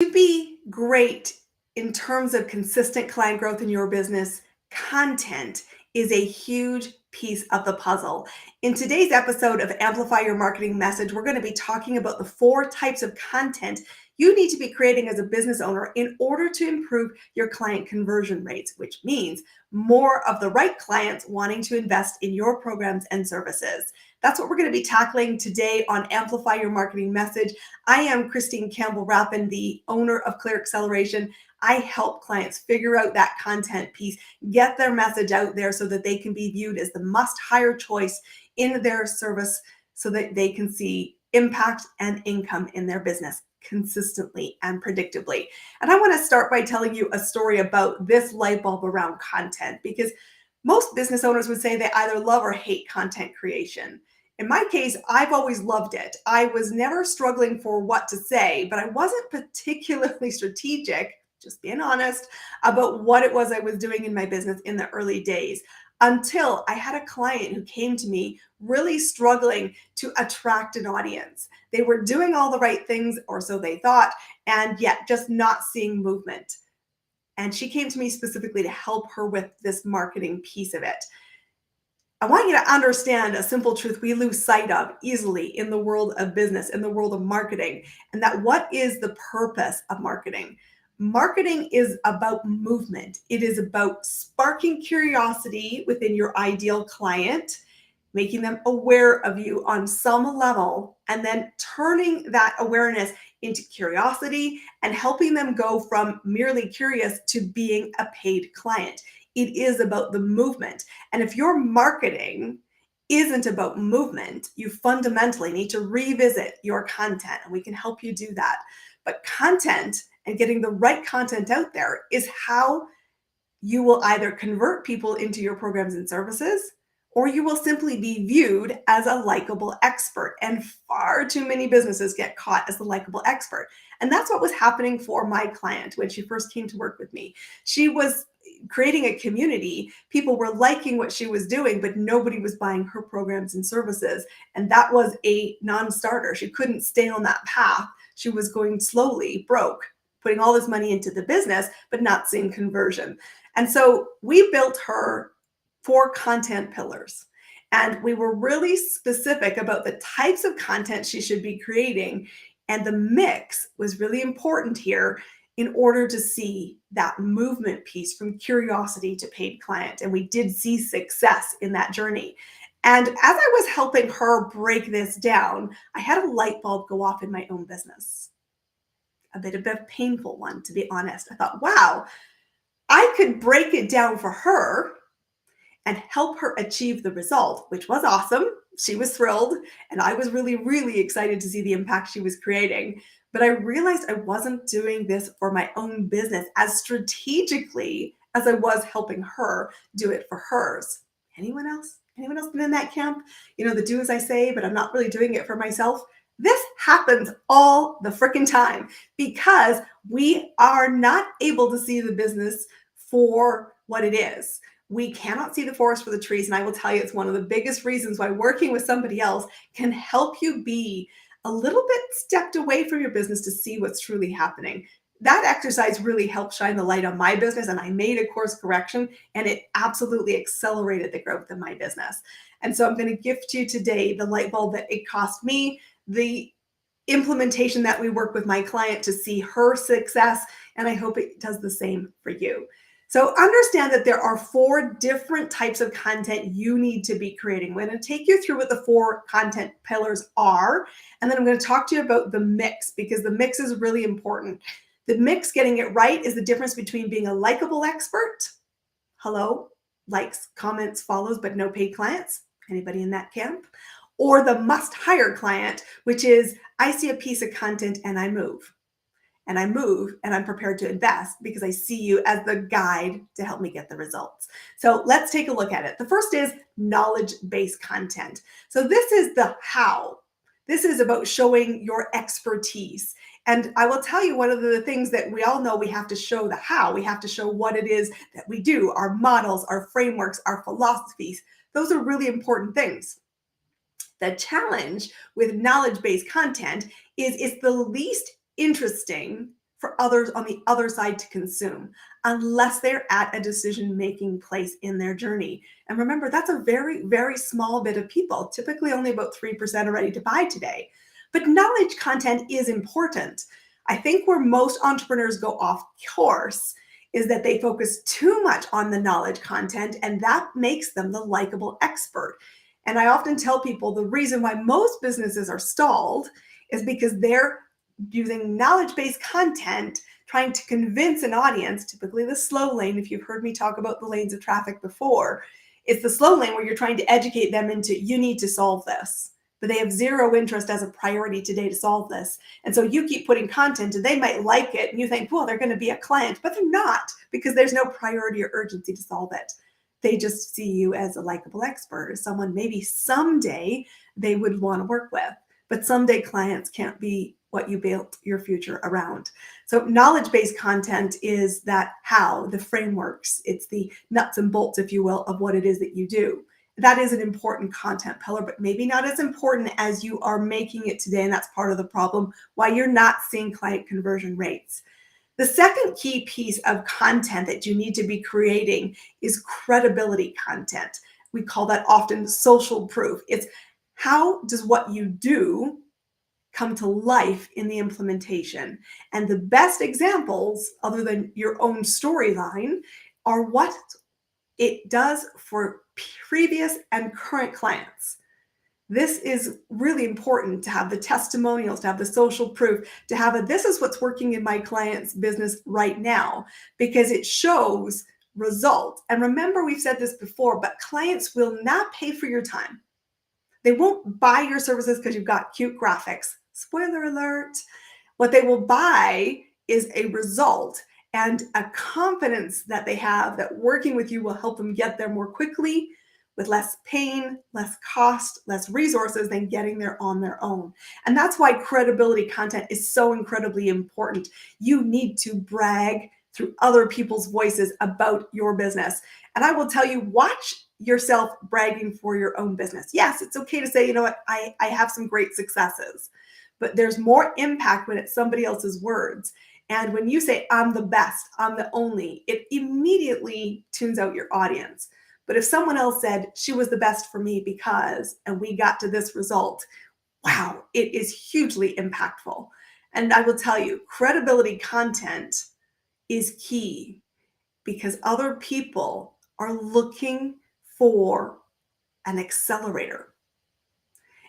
To be great in terms of consistent client growth in your business, content is a huge piece of the puzzle. In today's episode of Amplify Your Marketing Message, we're going to be talking about the 4 types of content you need to be creating as a business owner in order to improve your client conversion rates, which means more of the right clients wanting to invest in your programs and services. That's what we're going to be tackling today on Amplify Your Marketing Message. I am Campbell, Rapin, the owner of Clear Acceleration. I help clients figure out that content piece, get their message out there so that they can be viewed as the must-hire choice in their service so that they can see impact and income in their business consistently and predictably. And I want to start by telling you a story about this light bulb around content, because most business owners would say they either love or hate content creation. In my case, I've always loved it. I was never struggling for what to say, but I wasn't particularly strategic, just being honest, about what it was I was doing in my business in the early days, until I had a client who came to me really struggling to attract an audience. They were doing all the right things, or so they thought, and yet just not seeing movement. And she came to me specifically to help her with this marketing piece of it. I want you to understand a simple truth we lose sight of easily in the world of business, in the world of marketing, and that what is the purpose of marketing? Marketing is about movement. It is about sparking curiosity within your ideal client, making them aware of you on some level, and then turning that awareness into curiosity and helping them go from merely curious to being a paid client. It is about the movement. And if your marketing isn't about movement, you fundamentally need to revisit your content, and we can help you do that. But content and getting the right content out there is how you will either convert people into your programs and services, or you will simply be viewed as a likable expert. And far too many businesses get caught as the likable expert. And that's what was happening for my client when she first came to work with me. She was creating a community. People were liking what she was doing, but nobody was buying her programs and services. And that was a non-starter. She couldn't stay on that path. She was going slowly, broke, putting all this money into the business, but not seeing conversion. And so we built her 4 content pillars. And we were really specific about the types of content she should be creating. And the mix was really important here in order to see that movement piece from curiosity to paid client. And we did see success in that journey. And as I was helping her break this down, I had a light bulb go off in my own business. A bit of a painful one, to be honest. I thought, wow, I could break it down for her and help her achieve the result, which was awesome. She was thrilled, and I was really, really excited to see the impact she was creating. But I realized I wasn't doing this for my own business as strategically as I was helping her do it for hers. Anyone else? Anyone else been in that camp? The do as I say, but I'm not really doing it for myself. This happens all the freaking time because we are not able to see the business for what it is. We cannot see the forest for the trees. And I will tell you, it's one of the biggest reasons why working with somebody else can help you be a little bit stepped away from your business to see what's truly happening. That exercise really helped shine the light on my business, and I made a course correction, and it absolutely accelerated the growth of my business. And so I'm going to gift you today the light bulb that it cost me, the implementation that we work with my client to see her success, and I hope it does the same for you. So understand that there are 4 different types of content you need to be creating. We're going to take you through what the 4 content pillars are, and then I'm going to talk to you about the mix, because the mix is really important. The mix, getting it right, is the difference between being a likable expert, hello, likes, comments, follows, but no paid clients. Anybody in that camp? Or the must-hire client, which is I see a piece of content and I move. And I move and I'm prepared to invest because I see you as the guide to help me get the results. So let's take a look at it. The first is knowledge-based content. So this is the how. This is about showing your expertise. And I will tell you, one of the things that we all know, we have to show the how. We have to show what it is that we do, our models, our frameworks, our philosophies. Those are really important things. The challenge with knowledge-based content is it's the least interesting for others on the other side to consume unless they're at a decision-making place in their journey. And remember, that's a very, very small bit of people. Typically, only about 3% are ready to buy today. But knowledge content is important. I think where most entrepreneurs go off course is that they focus too much on the knowledge content, and that makes them the likable expert. And I often tell people the reason why most businesses are stalled is because they're using knowledge-based content, trying to convince an audience, typically the slow lane. If you've heard me talk about the lanes of traffic before, it's the slow lane where you're trying to educate them into, you need to solve this. But they have zero interest as a priority today to solve this. And so you keep putting content and they might like it and you think, well, they're going to be a client, but they're not, because there's no priority or urgency to solve it. They just see you as a likable expert, or someone maybe someday they would want to work with. But someday clients can't be what you built your future around. So knowledge-based content is that how, the frameworks, it's the nuts and bolts, if you will, of what it is that you do. That is an important content pillar, but maybe not as important as you are making it today. And that's part of the problem why you're not seeing client conversion rates. The second key piece of content that you need to be creating is credibility content. We call that often social proof. It's how does what you do come to life in the implementation? And the best examples, other than your own storyline, are what it does for previous and current clients. This is really important to have the testimonials, to have the social proof, to have a, this is what's working in my client's business right now, because it shows results. And remember, we've said this before, but clients will not pay for your time. They won't buy your services because you've got cute graphics. Spoiler alert. What they will buy is a result and a confidence that they have that working with you will help them get there more quickly, with less pain, less cost, less resources than getting there on their own. And that's why credibility content is so incredibly important. You need to brag through other people's voices about your business. And I will tell you, watch yourself bragging for your own business. Yes, it's okay to say, you know what, I have some great successes, but there's more impact when it's somebody else's words. And when you say, I'm the best, I'm the only, it immediately tunes out your audience. But if someone else said, she was the best for me because, and we got to this result, wow, it is hugely impactful. And I will tell you, credibility content is key because other people are looking for an accelerator.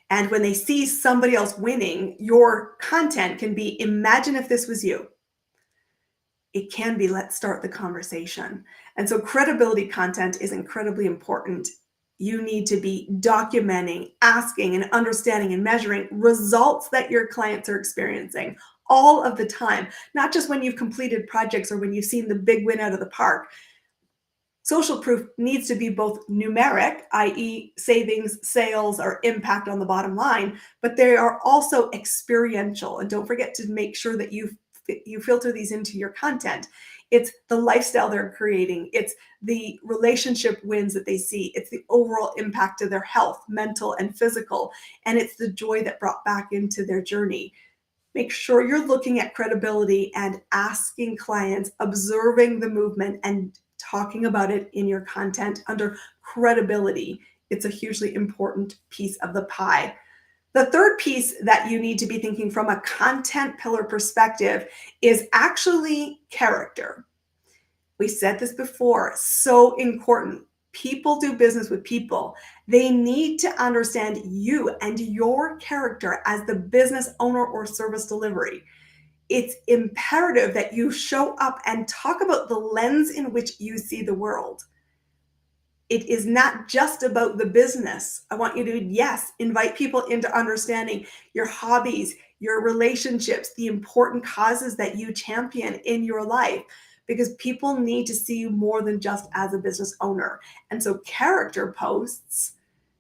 And when they see somebody else winning, your content can be, imagine if this was you. It can be, let's start the conversation. And so credibility content is incredibly important. You need to be documenting, asking, and understanding and measuring results that your clients are experiencing all of the time, not just when you've completed projects or when you've seen the big win out of the park. Social proof needs to be both numeric, i.e. savings, sales, or impact on the bottom line, but they are also experiential. And don't forget to make sure that you filter these into your content. It's the lifestyle they're creating. It's the relationship wins that they see. It's the overall impact to their health, mental and physical. And it's the joy that brought back into their journey. Make sure you're looking at credibility and asking clients, observing the movement and talking about it in your content under credibility. It's a hugely important piece of the pie. The third piece that you need to be thinking from a content pillar perspective is actually character. We said this before, so important. People do business with people. They need to understand you and your character as the business owner or service delivery. It's imperative that you show up and talk about the lens in which you see the world. It is not just about the business. I want you to, yes, invite people into understanding your hobbies, your relationships, the important causes that you champion in your life, because people need to see you more than just as a business owner. And so character posts,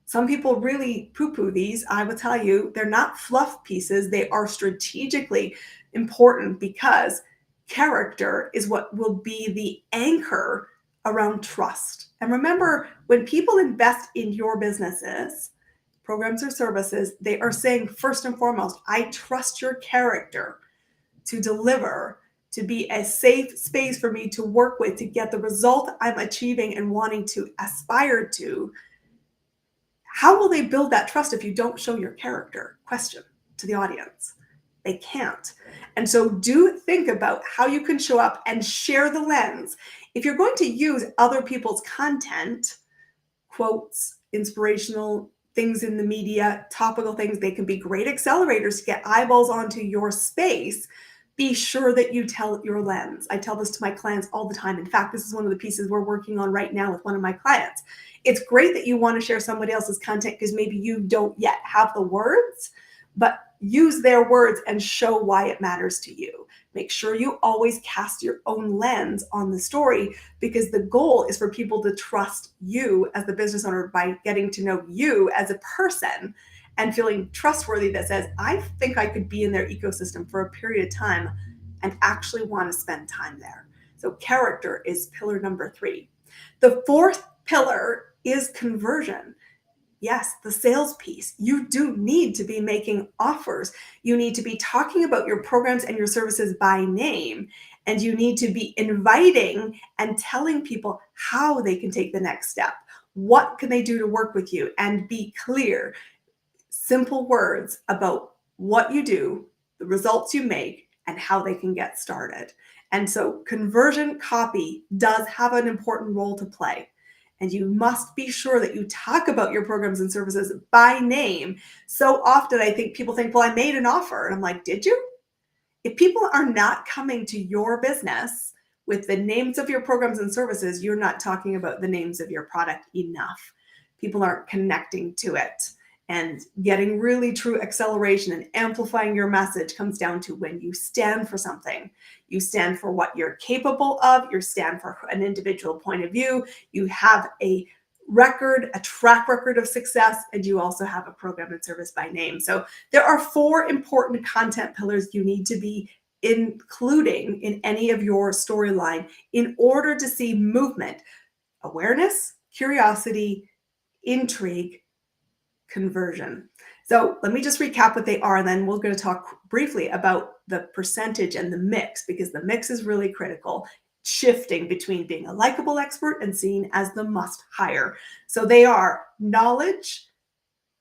some people really poo-poo these. I will tell you, they're not fluff pieces. They are strategically important because character is what will be the anchor around trust. And remember, when people invest in your businesses, programs or services, they are saying first and foremost, I trust your character to deliver to be a safe space for me to work with to get the result I'm achieving and wanting to aspire to, how will they build that trust if you don't show your character? Question to the audience. They can't. And so do think about how you can show up and share the lens. If you're going to use other people's content, quotes, inspirational things in the media, topical things, they can be great accelerators to get eyeballs onto your space. Be sure that you tell your lens. I tell this to my clients all the time. In fact, this is one of the pieces we're working on right now with one of my clients. It's great that you want to share somebody else's content because maybe you don't yet have the words, but use their words and show why it matters to you. Make sure you always cast your own lens on the story, because the goal is for people to trust you as the business owner by getting to know you as a person and feeling trustworthy that says, I think I could be in their ecosystem for a period of time and actually want to spend time there. So character is pillar number 3. The fourth pillar is conversion. Yes, the sales piece. You do need to be making offers. You need to be talking about your programs and your services by name. And you need to be inviting and telling people how they can take the next step. What can they do to work with you? And be clear, simple words about what you do, the results you make, and how they can get started. And so conversion copy does have an important role to play. And you must be sure that you talk about your programs and services by name. So often I think people think, well, I made an offer. And I'm like, did you? If people are not coming to your business with the names of your programs and services, you're not talking about the names of your product enough. People aren't connecting to it. And getting really true acceleration and amplifying your message comes down to when you stand for something. You stand for what you're capable of. You stand for an individual point of view. You have a record, a track record of success, and you also have a program and service by name. So there are 4 important content pillars you need to be including in any of your storyline in order to see movement: awareness, curiosity, intrigue, conversion. So let me just recap what they are, and then we're going to talk briefly about the percentage and the mix, because the mix is really critical, shifting between being a likable expert and seen as the must hire. So they are knowledge,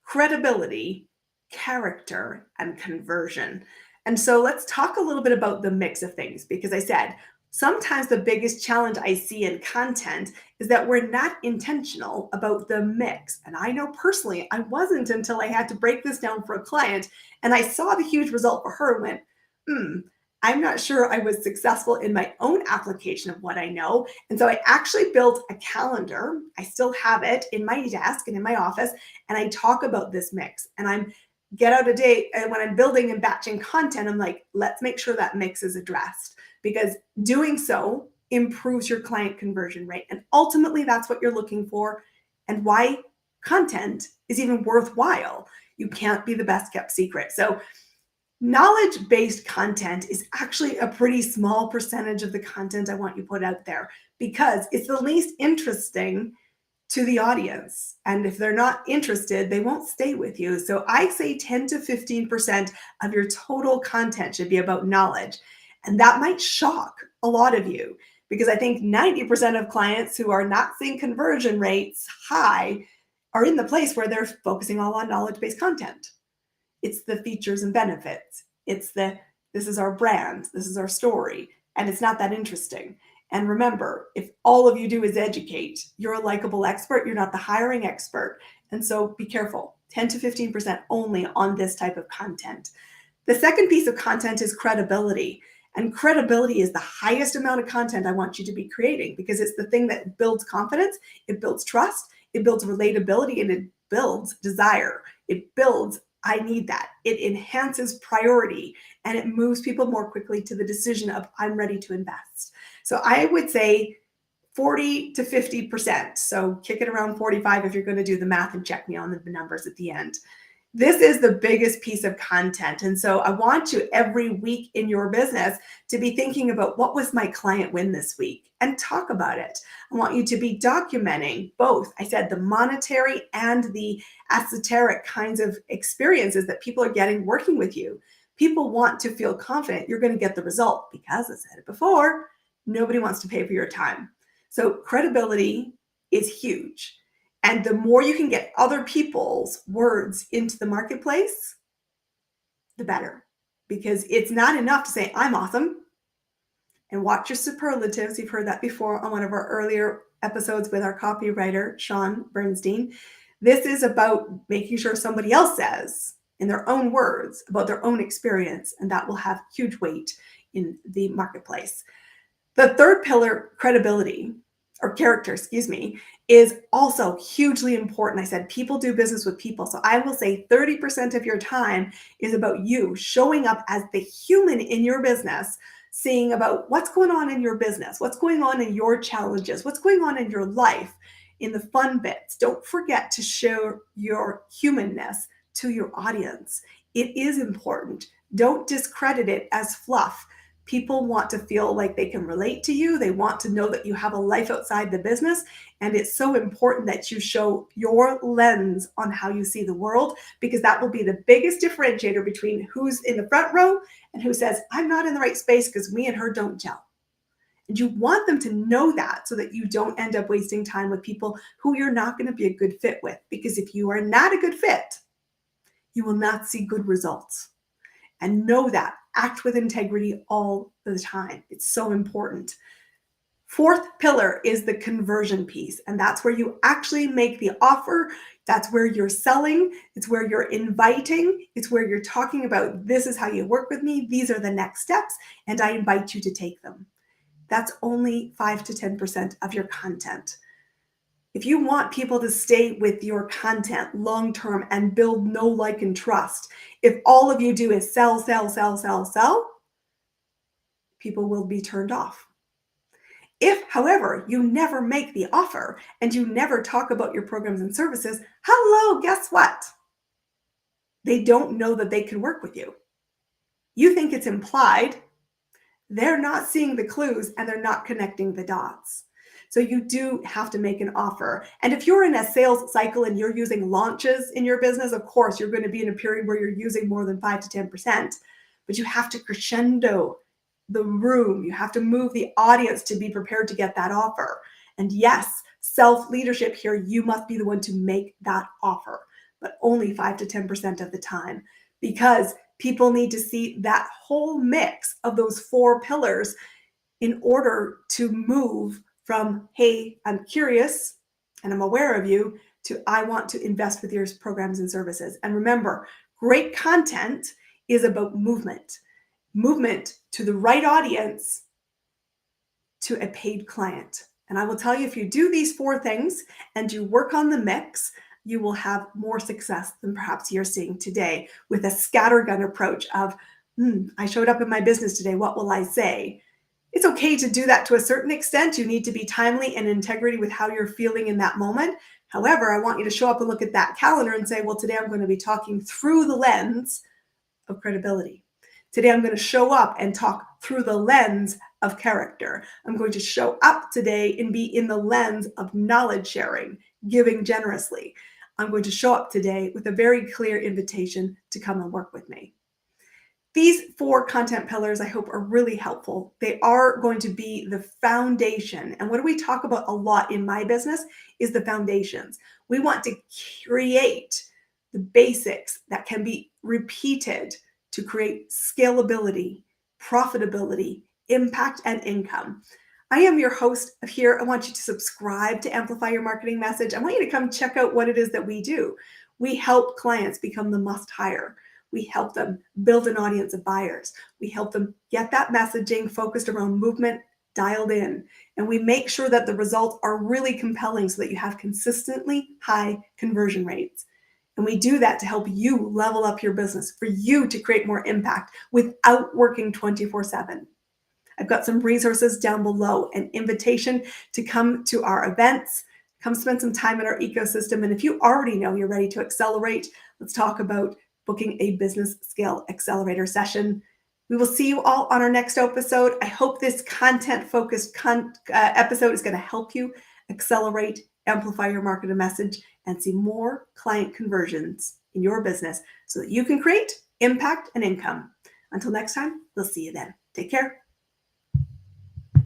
credibility, character, and conversion. And so let's talk a little bit about the mix of things, because I said sometimes the biggest challenge I see in content is that we're not intentional about the mix. And I know personally, I wasn't until I had to break this down for a client and I saw the huge result for her and went, I'm not sure I was successful in my own application of what I know. And so I actually built a calendar. I still have it in my desk and in my office. And I talk about this mix, and I'm get out a day. And when I'm building and batching content, I'm like, let's make sure that mix is addressed, because doing so improves your client conversion rate. And ultimately, that's what you're looking for, and why content is even worthwhile. You can't be the best kept secret. So knowledge-based content is actually a pretty small percentage of the content I want you put out there, because it's the least interesting to the audience. And if they're not interested, they won't stay with you. So I say 10 to 15% of your total content should be about knowledge. And that might shock a lot of you, because I think 90% of clients who are not seeing conversion rates high are in the place where they're focusing all on knowledge-based content. It's the features and benefits. It's this is our brand, this is our story, and it's not that interesting. And remember, if all of you do is educate, you're a likable expert, you're not the hiring expert. And so be careful, 10 to 15% only on this type of content. The second piece of content is credibility. And credibility is the highest amount of content I want you to be creating, because it's the thing that builds confidence, it builds trust, it builds relatability, and it builds desire. It builds, I need that. It enhances priority, and it moves people more quickly to the decision of, I'm ready to invest. So I would say 40 to 50%. So kick it around 45 if you're going to do the math, and check me on the numbers at the end. This is the biggest piece of content. And so I want you every week in your business to be thinking about, what was my client win this week, and talk about it. I want you to be documenting both. I said the monetary and the esoteric kinds of experiences that people are getting working with you, People want to feel confident you're going to get the result because, as I said it before, nobody wants to pay for your time. So credibility is huge. And the more you can get other people's words into the marketplace, the better. Because it's not enough to say, I'm awesome, and watch your superlatives. You've heard that before on one of our earlier episodes with our copywriter, Sean Bernstein. This is about making sure somebody else says in their own words about their own experience, and that will have huge weight in the marketplace. The third pillar, credibility or character, is also hugely important. I said people do business with people. So I will say 30% of your time is about you showing up as the human in your business, seeing about what's going on in your business, what's going on in your challenges, what's going on in your life, in the fun bits. Don't forget to show your humanness to your audience. It is important. Don't discredit it as fluff. People want to feel like they can relate to you. They want to know that you have a life outside the business. And it's so important that you show your lens on how you see the world, because that will be the biggest differentiator between who's in the front row and who says, I'm not in the right space because me and her don't gel. And you want them to know that so that you don't end up wasting time with people who you're not going to be a good fit with. Because if you are not a good fit, you will not see good results. And know that. Act with integrity all the time. It's so important. Fourth pillar is the conversion piece. And that's where you actually make the offer. That's where you're selling. It's where you're inviting. It's where you're talking about, this is how you work with me. These are the next steps. And I invite you to take them. That's only 5 to 10% of your content. If you want people to stay with your content long-term and build know, like, and trust, if all of you do is sell, sell, sell, sell, sell, people will be turned off. If, however, you never make the offer and you never talk about your programs and services, hello, guess what? They don't know that they can work with you. You think it's implied. They're not seeing the clues and they're not connecting the dots. So you do have to make an offer. And if you're in a sales cycle and you're using launches in your business, of course, you're going to be in a period where you're using more than 5 to 10%, but you have to crescendo the room. You have to move the audience to be prepared to get that offer. And yes, self-leadership here, you must be the one to make that offer, but only 5 to 10% of the time, because people need to see that whole mix of those 4 pillars in order to move from, hey, I'm curious and I'm aware of you, to I want to invest with your programs and services. And remember, great content is about movement to the right audience, to a paid client. And I will tell you, if you do these 4 things and you work on the mix, you will have more success than perhaps you're seeing today with a scattergun approach of, I showed up in my business today, what will I say? It's okay to do that to a certain extent. You need to be timely and integrity with how you're feeling in that moment. However, I want you to show up and look at that calendar and say, well, today I'm going to be talking through the lens of credibility. Today I'm going to show up and talk through the lens of character. I'm going to show up today and be in the lens of knowledge sharing, giving generously. I'm going to show up today with a very clear invitation to come and work with me. These 4 content pillars, I hope, are really helpful. They are going to be the foundation. And what do we talk about a lot in my business is the foundations. We want to create the basics that can be repeated to create scalability, profitability, impact, and income. I am your host here. I want you to subscribe to Amplify Your Marketing Message. I want you to come check out what it is that we do. We help clients become the must hire. We help them build an audience of buyers. We help them get that messaging focused around movement dialed in. And we make sure that the results are really compelling so that you have consistently high conversion rates. And we do that to help you level up your business, for you to create more impact without working 24/7. I've got some resources down below, an invitation to come to our events, come spend some time in our ecosystem. And if you already know you're ready to accelerate, let's talk about booking a business scale accelerator session. We will see you all on our next episode. I hope this content-focused episode is going to help you accelerate, amplify your marketing message, and see more client conversions in your business so that you can create impact and income. Until next time, we'll see you then. Take care.